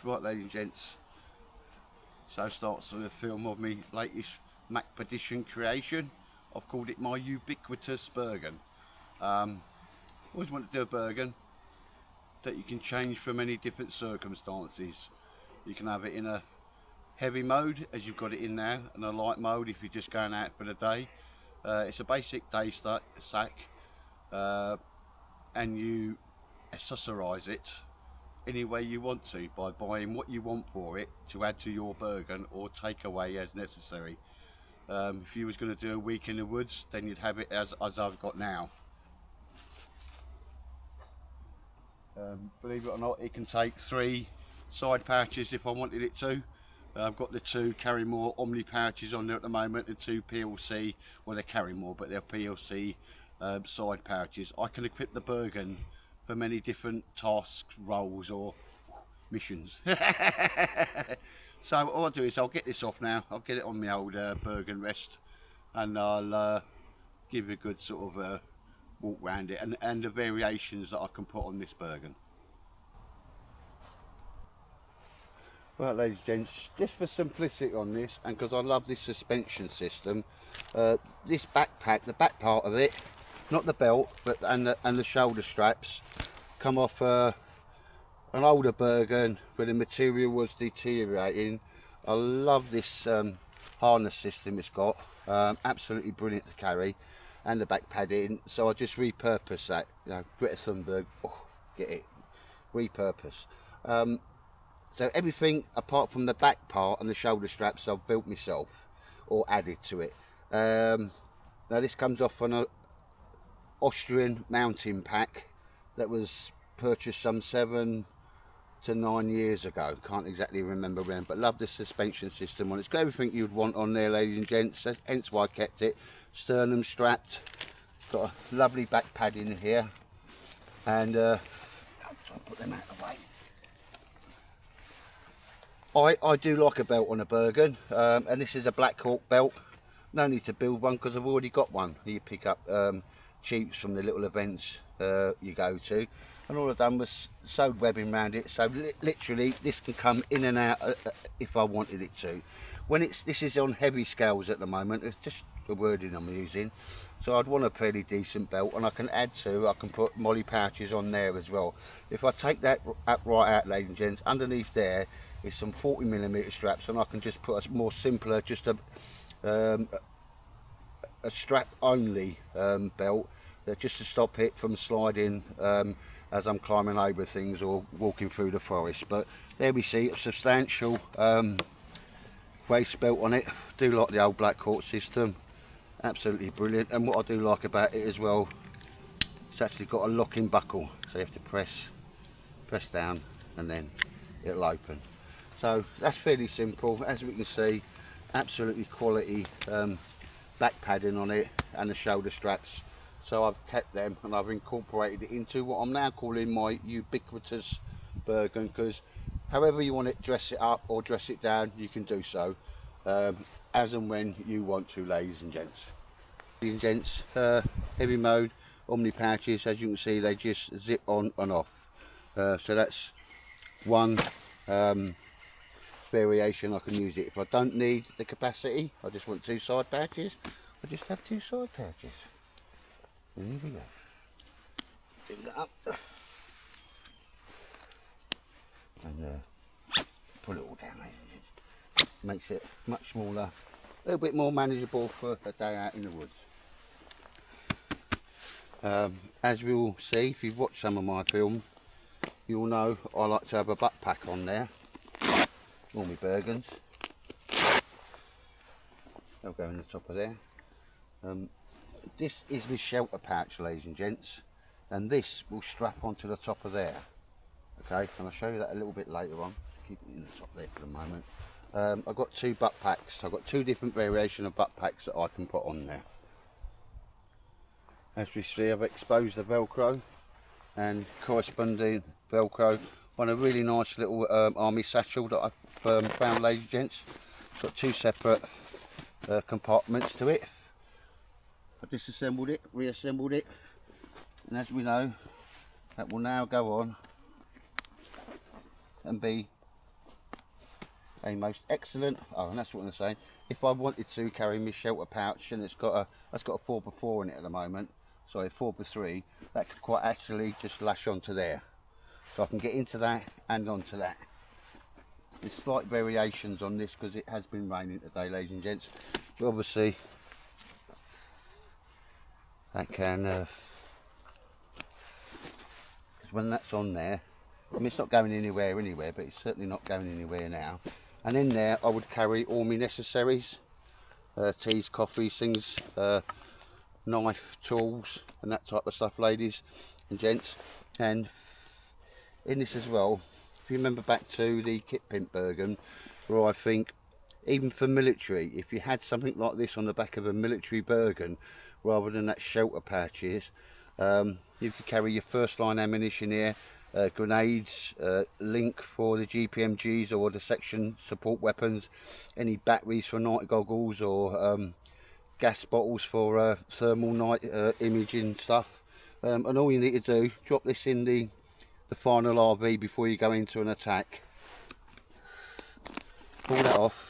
Right, ladies and gents, so starts the film of me latest Macpedition creation. I've called it my ubiquitous Bergen. Always wanted to do a Bergen that you can change for many different circumstances. You can have it in a heavy mode, as you've got it in now, and a light mode if you're just going out for the day. It's a basic day sack, and you accessorise it any way you want to by buying what you want for it to add to your Bergen or take away as necessary. If you was going to do a week in the woods, then you'd have it as I've got now. Believe it or not, it can take 3 side pouches if I wanted it to. I've got the 2 carry more Omni pouches on there at the moment, and 2 PLC, well, they carry more, but they're PLC side pouches. I can equip the Bergen for many different tasks, roles or missions. So all I'll do is I'll get this off now. I'll get it on my old Bergen rest, and I'll give you a good sort of walk around it and the variations that I can put on this Bergen. Right, ladies and gents, just for simplicity on this, and because I love this suspension system, this backpack, the back part of it, not the belt, but and the shoulder straps, come off an older Bergen where the material was deteriorating. I love this harness system it's got, absolutely brilliant to carry, and the back padding. So I just repurpose that, you know, Greta Thunberg, get it, repurpose. So everything apart from the back part and the shoulder straps I've built myself or added to it. Now this comes off on a Austrian mountain pack that was purchased some 7 to 9 years ago. Can't exactly remember when, but love the suspension system on it. It's got everything you'd want on there, ladies and gents, hence why I kept it. Sternum strapped, got a lovely back padding in here, and I'll try and put them out of the way. I do like a belt on a Bergen, and this is a Black Hawk belt. No need to build one because I've already got one. You pick up cheaps from the little events you go to, and all I've done was sewed webbing around it, so literally this can come in and out if I wanted it to. When this is on heavy scales at the moment, it's just the wording I'm using, so I'd want a fairly decent belt, and I can put molly pouches on there as well. If I take that up right out, ladies and gents, underneath there is some 40mm straps, and I can just put a more simpler, just a strap only belt, just to stop it from sliding as I'm climbing over things or walking through the forest. But there we see a substantial waist belt on it. Do like the old Black Hawk system, absolutely brilliant. And what I do like about it as well, it's actually got a locking buckle, so you have to press down and then it'll open. So that's fairly simple. As we can see, absolutely quality back padding on it and the shoulder straps. So I've kept them and I've incorporated it into what I'm now calling my ubiquitous Bergen, because however you want it, dress it up or dress it down, you can do so as and when you want to, ladies and gents. Ladies and gents, heavy mode, Omni pouches, as you can see, they just zip on and off. So that's one variation I can use it. If I don't need the capacity, I just want 2 side pouches, I just have 2 side pouches. And here we go. Bring that up and pull it all down, ladies and gents. Makes it much smaller, a little bit more manageable for a day out in the woods. As we will see, if you've watched some of my films, you'll know I like to have a butt pack on there. All my Bergens, they'll go in the top of there. This is my shelter pouch, ladies and gents, and this will strap onto the top of there. Okay, and I'll show you that a little bit later on. Keep it in the top there for the moment. I've got 2 butt packs. I've got 2 different variations of butt packs that I can put on there. As we see, I've exposed the Velcro and corresponding Velcro on a really nice little army satchel that I've found, ladies and gents. It's got 2 separate compartments to it. I disassembled it, reassembled it, and as we know, that will now go on and be a most excellent, oh, and that's what I'm saying, if I wanted to carry my shelter pouch, and it's got a 4x4 in it at the moment, sorry, 4x3, that could quite actually just lash onto there, so I can get into that and onto that. There's slight variations on this because it has been raining today, ladies and gents, but obviously that can, because when that's on there, I mean, it's not going anywhere, but it's certainly not going anywhere now. And in there, I would carry all my necessaries, teas, coffees, things, knife, tools, and that type of stuff, ladies and gents. And in this as well, if you remember back to the Kit Pimp Bergen, where I think, even for military, if you had something like this on the back of a military Bergen, rather than that shelter patches, you could carry your first line ammunition here, grenades, link for the GPMGs or the section support weapons, any batteries for night goggles, or gas bottles for thermal night imaging stuff. And all you need to do, drop this in the final RV before you go into an attack, pull that off,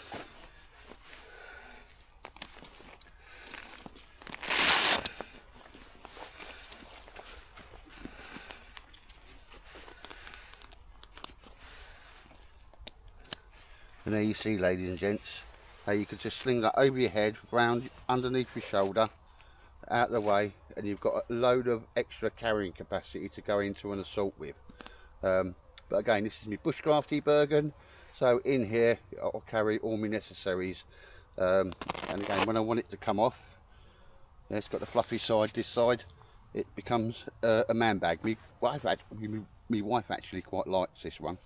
and there you see, ladies and gents, how you can just sling that over your head, round underneath your shoulder, out of the way, and you've got a load of extra carrying capacity to go into an assault with. But again, this is my Bushcraft Bergen, so in here I'll carry all my necessaries. And again, when I want it to come off, yeah, it's got the fluffy side this side, it becomes a man bag. My wife actually quite likes this one.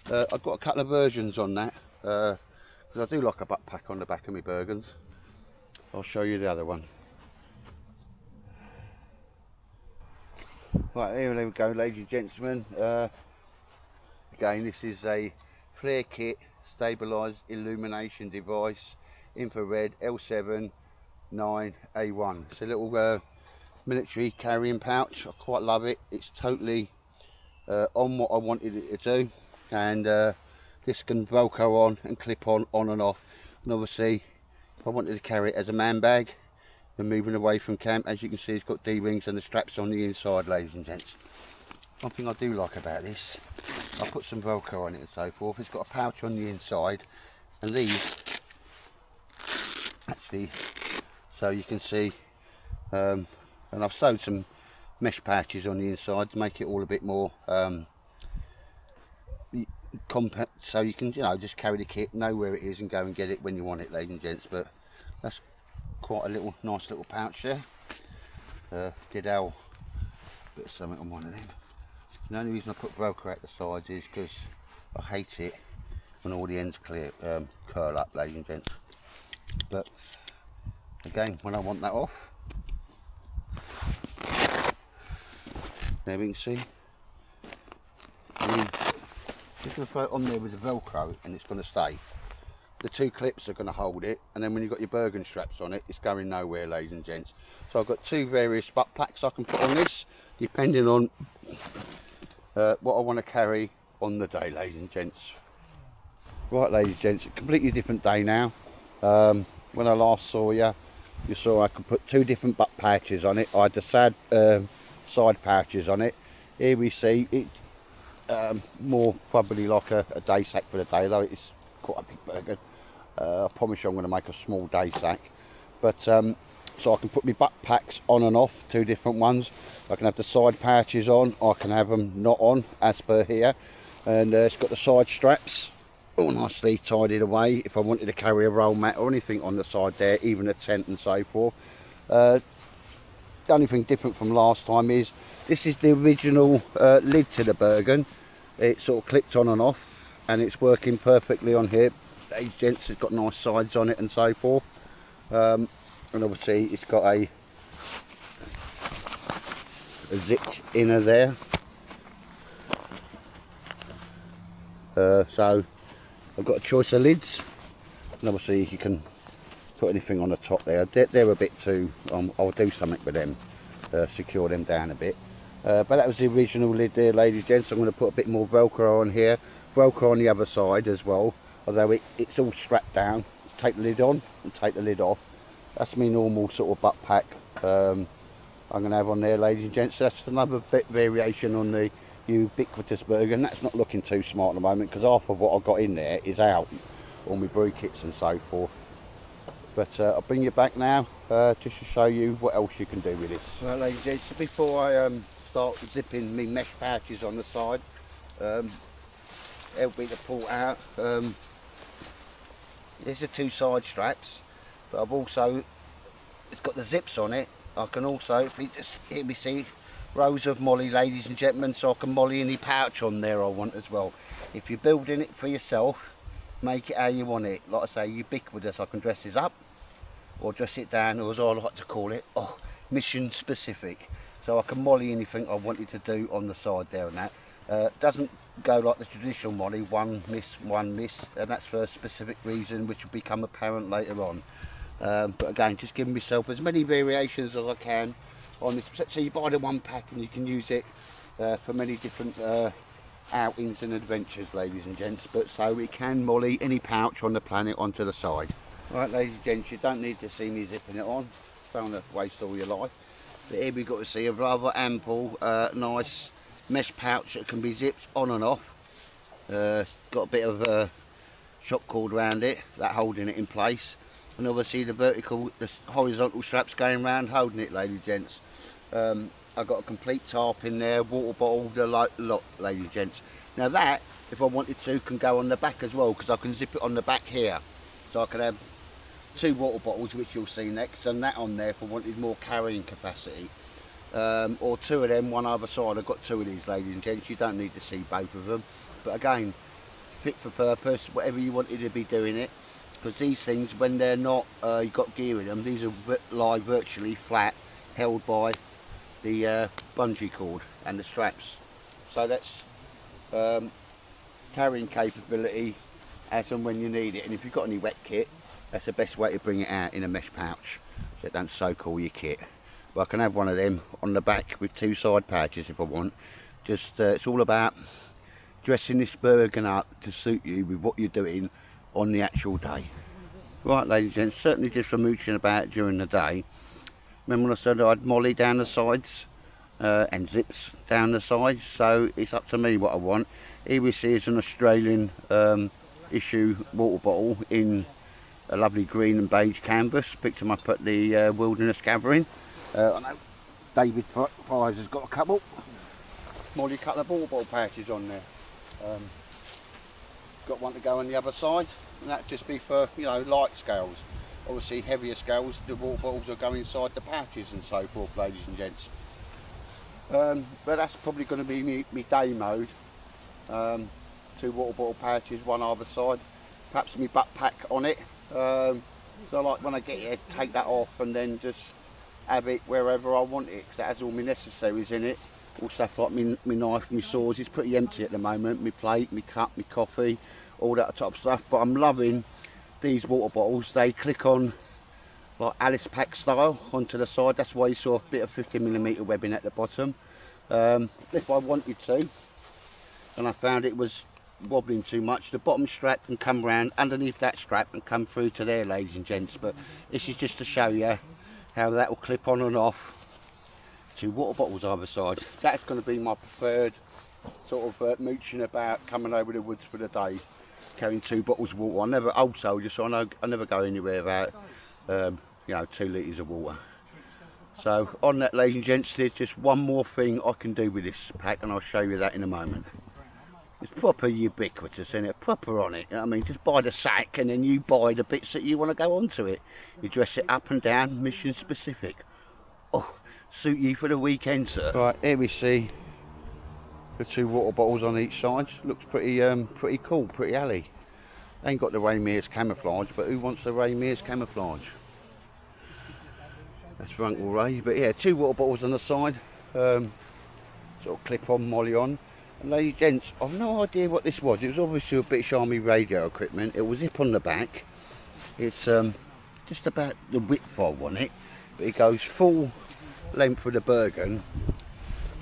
I've got a couple of versions on that, because I do like a butt pack on the back of my Bergens. I'll show you the other one. Right, here we go, ladies and gentlemen. Again, this is a flare kit stabilised illumination device, infrared L7 9A1. It's a little military carrying pouch. I quite love it. It's totally on what I wanted it to do, and this can Velcro on and clip on and off. And obviously, if I wanted to carry it as a man bag and moving away from camp, as you can see, it's got D-rings and the straps on the inside, ladies and gents. One thing I do like about this, I put some Velcro on it and so forth. It's got a pouch on the inside, and these actually, so you can see, and I've sewed some mesh pouches on the inside to make it all a bit more compact, so you can, you know, just carry the kit, know where it is, and go and get it when you want it, ladies and gents. But that's quite a little nice little pouch there. Did Al put something on one of them. The only reason I put Velcro at the sides is because I hate it when all the ends curl up, ladies and gents. But again, when I want that off, there we can see, just going to throw it on there with the Velcro and it's going to stay. The two clips are going to hold it, and then when you've got your Bergen straps on it, it's going nowhere, ladies and gents. So I've got two various butt packs I can put on this, depending on what I want to carry on the day, ladies and gents. Right, ladies and gents, a completely different day now. When I last saw you, you saw I could put two different butt pouches on it. I had the side pouches on it. Here we see it, more probably like a day sack for the day, though it's quite a big Bergen. I promise you I'm going to make a small day sack. But so I can put my butt packs on and off, two different ones. I can have the side pouches on, I can have them not on, as per here. And it's got the side straps all nicely tidied away if I wanted to carry a roll mat or anything on the side there, even a tent and so forth. The only thing different from last time is this is the original lid to the Bergen. It's sort of clipped on and off, and it's working perfectly on here. These gents, it's got nice sides on it and so forth. And obviously it's got a zipped inner there. So I've got a choice of lids, and obviously you can put anything on the top there. They're a bit too, I'll do something with them, secure them down a bit. But that was the original lid there, ladies and gents. I'm going to put a bit more Velcro on here, Velcro on the other side as well. although it's all strapped down. Take the lid on and take the lid off. That's my normal sort of butt pack I'm going to have on there, ladies and gents. That's another bit variation on the ubiquitous Bergen. That's not looking too smart at the moment because half of what I've got in there is out, all my brew kits and so forth. But I'll bring you back now just to show you what else you can do with this. Right, ladies and gents, so before I start zipping me mesh pouches on the side, help me to pull out. There's the two side straps, but I've also, it's got the zips on it. I can also, if you just hear me see, rows of molly, ladies and gentlemen, so I can molly any pouch on there I want as well. If you're building it for yourself, make it how you want it. Like I say, ubiquitous. I can dress this up or dress it down, or as I like to call it, mission specific. So I can molly anything I wanted to do on the side there and that. Doesn't go like the traditional molly, one miss, and that's for a specific reason which will become apparent later on. But again, just giving myself as many variations as I can on this. So you buy the one pack and you can use it for many different outings and adventures, ladies and gents. But so we can molly any pouch on the planet onto the side. Right, ladies and gents, you don't need to see me zipping it on. Don't want to waste all your life. But here we've got to see a rather ample, nice mesh pouch that can be zipped on and off. Got a bit of shock cord around it, that holding it in place. And obviously the horizontal straps going round holding it, ladies and gents. I've got a complete tarp in there, water bottle, the lot, ladies and gents. Now that, if I wanted to, can go on the back as well, because I can zip it on the back here. So I can have two water bottles, which you'll see next, and that on there if I wanted more carrying capacity. Or two of them, one either side. I've got two of these, ladies and gents. You don't need to see both of them. But again, fit for purpose, whatever you wanted to be doing it. Because these things, when they're not, you've got gear in them, these are lie virtually flat, held by the bungee cord and the straps. So that's carrying capability as and when you need it. And if you've got any wet kit, that's the best way to bring it out in a mesh pouch, so it don't soak all your kit. But I can have one of them on the back with two side pouches if I want. Just it's all about dressing this Bergen up to suit you with what you're doing on the actual day. Right, ladies and gents, certainly just for mooching about during the day. Remember when I said I'd molly down the sides and zips down the sides, so it's up to me what I want. Here we see is an Australian issue water bottle in a lovely green and beige canvas. Picked them up at the Wilderness Gathering. I know David Fries has got a couple. Molly cut the water bottle pouches on there. Got one to go on the other side, and that'd just be for, you know, light scales. Obviously heavier scales, the water bottles will go inside the pouches and so forth, ladies and gents. But that's probably going to be me day mode. Two water bottle pouches, one either side. Perhaps my butt pack on it. So like when I get here, take that off and then just have it wherever I want it, because it has all my necessaries in it. All stuff like my knife, my saws. It's pretty empty at the moment. My plate, my cup, my coffee, all that type of stuff. But I'm loving these water bottles. They click on like Alice pack style onto the side. That's why you saw a bit of 50mm webbing at the bottom. If I wanted to, and I found it was wobbling too much, the bottom strap can come round underneath that strap and come through to there, ladies and gents. But this is just to show you how that will clip on and off. Two water bottles either side. That's going to be my preferred sort of mooching about, coming over the woods for the day, carrying two bottles of water. I never, old soldier, so I never go anywhere without you know, 2 litres of water. So on that, ladies and gents, there's just one more thing I can do with this pack, and I'll show you that in a moment. It's proper ubiquitous, isn't it? Proper on it. You know what I mean, just buy the sack and then you buy the bits that you want to go onto it. You dress it up and down, mission specific. Oh, suit you for the weekend, sir. Right, here we see the two water bottles on each side. Looks pretty pretty cool, pretty alley. Ain't got the Ramirez camouflage, but who wants the Ramirez camouflage? That's for Uncle Ray. But yeah, two water bottles on the side, sort of clip on, molly on. And ladies and gents, I've no idea what this was. It was obviously a British Army radio equipment. It was zip on the back. It's just about the width I want it, but it goes full length of the Bergen,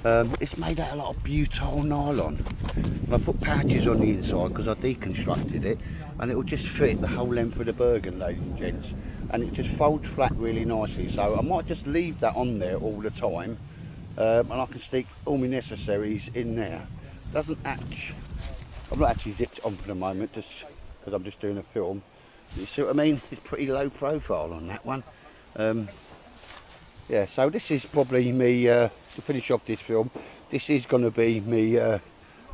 It's made out of a lot of butyl nylon, and I put pouches on the inside because I deconstructed it, and it will just fit the whole length of the Bergen, ladies and gents, and it just folds flat really nicely. So I might just leave that on there all the time, and I can stick all my necessaries in there. Doesn't hatch. I'm not actually zipped it on for the moment, just because I'm just doing a film. You see what I mean? It's pretty low profile on that one. Yeah, so this is probably me, to finish off this film, this is going to be me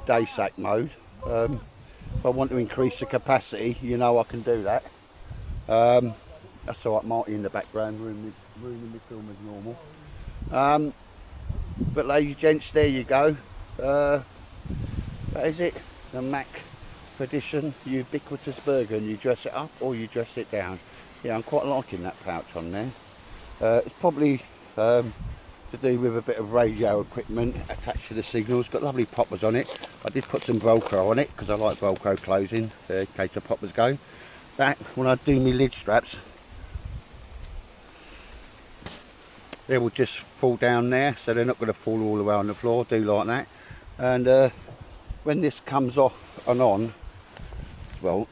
day sack mode. If I want to increase the capacity, you know I can do that. That's alright, Marty in the background ruining the film as normal. But ladies and gents, there you go. That is it. The Mac Edition Ubiquitous Bergen. You dress it up or you dress it down. Yeah, I'm quite liking that pouch on there. It's probably to do with a bit of radio equipment attached to the signals. Got lovely poppers on it. I did put some Velcro on it because I like Velcro closing in case the poppers go. That, when I do my lid straps, they will just fall down there, so they're not going to fall all the way on the floor. Do like that. And when this comes off and on, well,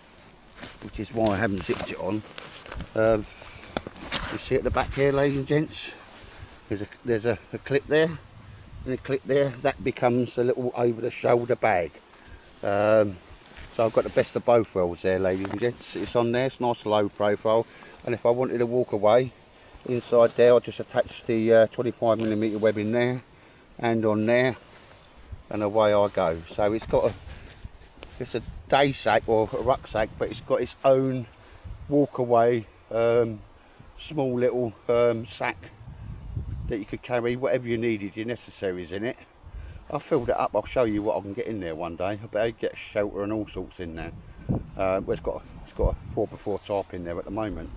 which is why I haven't zipped it on, you see at the back here, ladies and gents, there's a clip there and a clip there. That becomes a little over the shoulder bag. So I've got the best of both worlds there, ladies and gents. It's on there, it's nice low profile, and if I wanted to walk away, inside there I'll just attach the 25mm webbing there and on there, and away I go. So it's a day sack or a rucksack, but it's got its own walk away small little sack that you could carry whatever you needed, your necessaries in it. I filled it up. I'll show you what I can get in there one day. I better get a shelter and all sorts in there. It's got a 4x4 tarp in there at the moment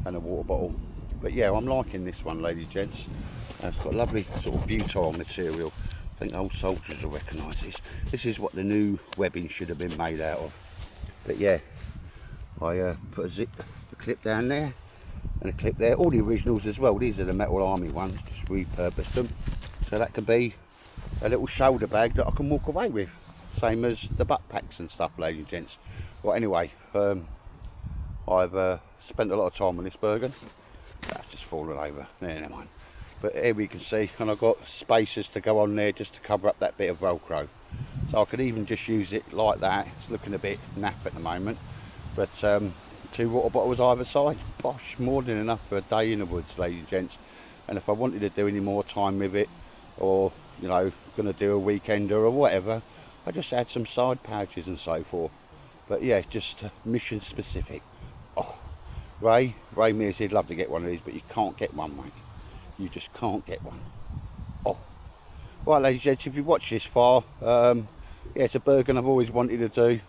and a water bottle. But yeah, I'm liking this one, ladies and gents. It's got lovely sort of butyl material. I think old soldiers will recognise this. This is what the new webbing should have been made out of. But yeah, I put a clip down there and a clip there. All the originals as well. These are the Metal Army ones. Just repurposed them. So that can be a little shoulder bag that I can walk away with. Same as the butt packs and stuff, ladies and gents. Well, anyway, I've spent a lot of time on this Bergen. That's just fallen over. Never mind. But here we can see, and I've got spacers to go on there just to cover up that bit of Velcro. So I could even just use it like that. It's looking a bit naff at the moment. But 2 water bottles either side. Bosh, more than enough for a day in the woods, ladies and gents. And if I wanted to do any more time with it, or, you know, going to do a weekender or whatever, I just add some side pouches and so forth. But yeah, just mission specific. Oh, Ray Mears, he'd love to get one of these, but you can't get one, mate. You just can't get one. Oh, right, ladies and gents, if you've watched this far, yeah, it's a Bergen I've always wanted to do.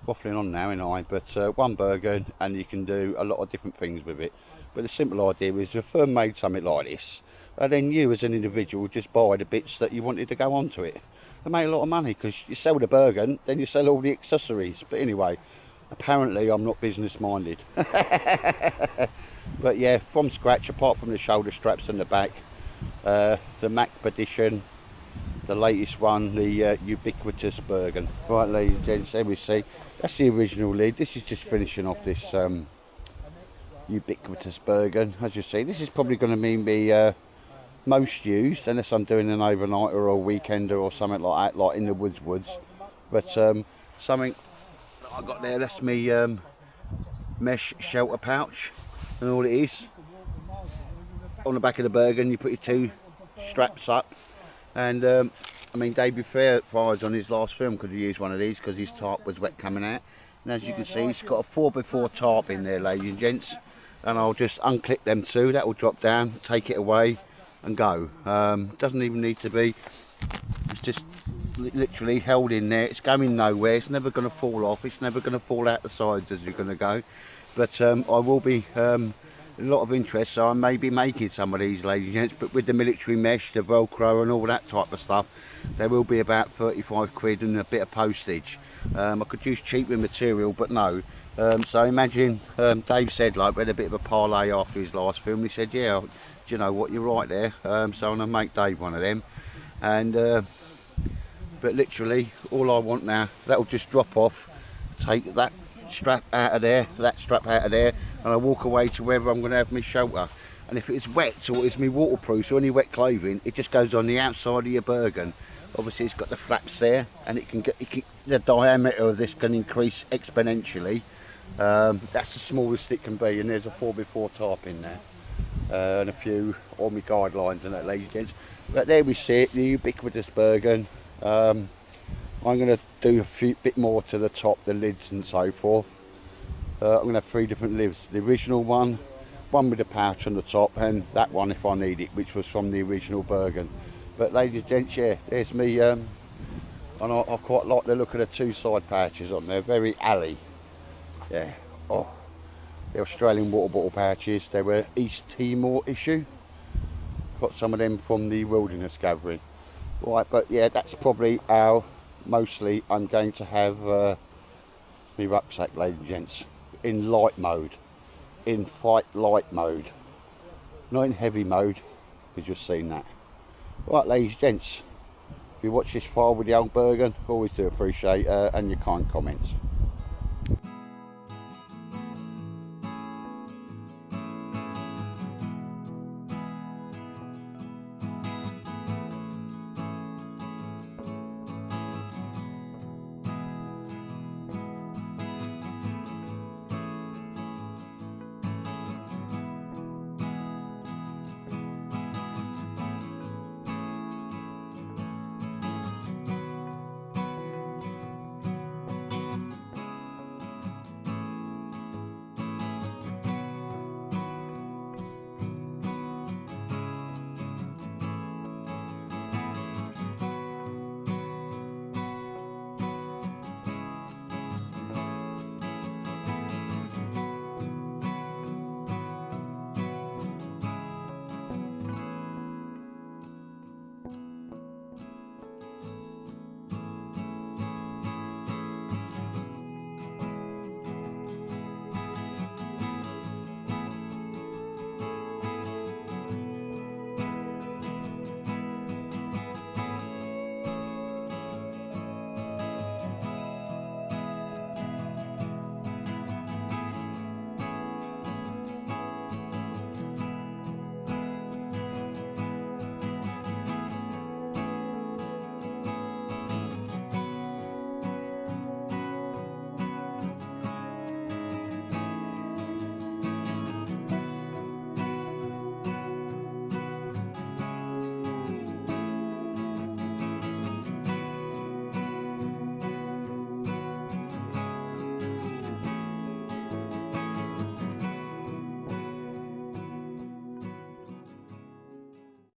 Waffling on now, ain't I? But one Bergen, and you can do a lot of different things with it. But the simple idea is, if a firm made something like this, and then you as an individual just buy the bits that you wanted to go onto it. They make a lot of money because you sell the Bergen, then you sell all the accessories. But anyway, apparently I'm not business minded. But yeah, from scratch, apart from the shoulder straps and the back, the Mac Edition, the latest one, the Ubiquitous Bergen. Right, ladies and gents, there we see. That's the original lid. This is just finishing off this Ubiquitous Bergen. As you see, this is probably going to mean me most used, unless I'm doing an overnighter or a weekender or something like that, like in the woods. But something that I got there, that's me mesh shelter pouch, and all it is, on the back of the Bergen you put your 2 straps up. And I mean, David Fairfires on his last film could have used one of these because his tarp was wet coming out. And as you can see, he's got a 4x4 tarp in there, ladies and gents. And I'll just unclip them 2, that will drop down, take it away and go. Doesn't even need to be, it's just literally held in there. It's going nowhere, it's never going to fall off, it's never going to fall out the sides as you're going to go. But I will be a lot of interest, so I may be making some of these, ladies and gents, but with the military mesh, the Velcro and all that type of stuff, they will be about 35 quid and a bit of postage. I could use cheaper material, but no, So imagine, Dave said, like, we had a bit of a parlay after his last film. He said, yeah, do you know what, you're right there. So I'm going to make Dave one of them. And but literally all I want now, that'll just drop off, take that strap out of there, that strap out of there, and I walk away to wherever I'm going to have my shelter. And if it's wet or it's me waterproof or any wet clothing, it just goes on the outside of your Bergen. Obviously it's got the flaps there, and the diameter of this can increase exponentially. That's the smallest it can be, and there's a 4x4 tarp in there, and a few on my guidelines and that, ladies and gents. But there we sit, the ubiquitous Bergen. I'm going to do a bit more to the top, the lids and so forth. I'm going to have 3 different lids. The original one with a pouch on the top, and that one if I need it, which was from the original Bergen. But ladies and gents, yeah, there's me, and I quite like the look of the 2 side pouches on there, very alley. Yeah, oh, the Australian water bottle pouches, they were East Timor issue. Got some of them from the wilderness gathering. Right, but yeah, that's probably how mostly I'm going to have my rucksack, ladies and gents, in light mode, in fight light mode, not in heavy mode, because you've seen that. Right, ladies and gents, if you watch this far with the old Bergen, always do appreciate and your kind comments.